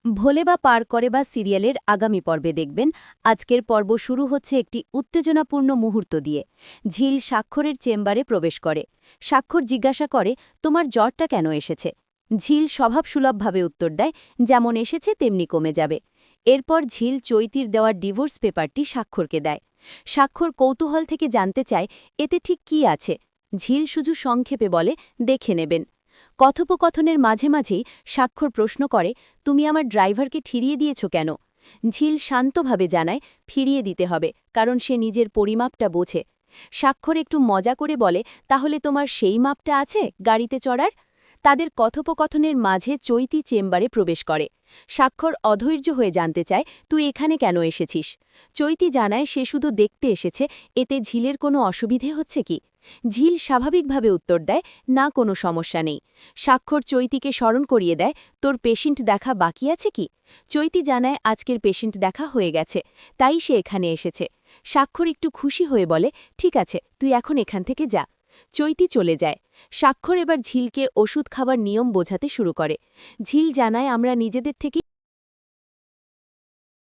ভোলে বা পার করে বা সিরিয়ালের আগামী পর্বে দেখবেন আজকের পর্ব শুরু হচ্ছে একটি উত্তেজনাপূর্ণ মুহূর্ত দিয়ে। ঝিল স্বাক্ষরের চেম্বারে প্রবেশ করে। স্বাক্ষর জিজ্ঞাসা করে, তোমার জ্বরটা কেন এসেছে? ঝিল স্বভাবসুলভভাবে উত্তর দেয়, যেমন এসেছে তেমনি কমে যাবে। এরপর ঝিল চৈতির দেওয়া ডিভোর্স পেপারটি স্বাক্ষরকে দেয়। স্বাক্ষর কৌতূহল থেকে জানতে চায়, এতে ঠিক কী আছে? ঝিল শুধু সংক্ষেপে বলে, দেখে নেবেন। কথোপকথনের মাঝে মাঝেই স্বাক্ষর প্রশ্ন করে, তুমি আমার ড্রাইভারকে ঠিরিয়ে দিয়েছ কেন? ঝিল শান্তভাবে জানায়, ফিরিয়ে দিতে হবে, কারণ সে নিজের পরিমাপটা বোঝে। স্বাক্ষর একটু মজা করে বলে, তাহলে তোমার সেই মাপটা আছে গাড়িতে চড়ার? তাদের কথোপকথনের মাঝে চৈতি চেম্বারে প্রবেশ করে। স্বাক্ষর অধৈর্য হয়ে জানতে চায়, তুই এখানে কেন এসেছিস? চৈতি জানায় সে শুধু দেখতে এসেছে, এতে ঝিলের কোনো অসুবিধে হচ্ছে কি? ঝিল স্বাভাবিকভাবে উত্তর দেয়, না, কোনো সমস্যা নেই। স্বাক্ষর চৈতিকে স্মরণ করিয়ে দেয়, তোর পেশেন্ট দেখা বাকি আছে কি? চৈতি জানায় আজকের পেশেন্ট দেখা হয়ে গেছে, তাই সে এখানে এসেছে। স্বাক্ষর একটু খুশি হয়ে বলে, ঠিক আছে, তুই এখন এখান থেকে যা। চৈতি চলে যায়। স্বাক্ষর এবার ঝিলকে ওষুধ খাবার নিয়ম বোঝাতে শুরু করে। ঝিল জানায়, আমরা নিজেদের থেকে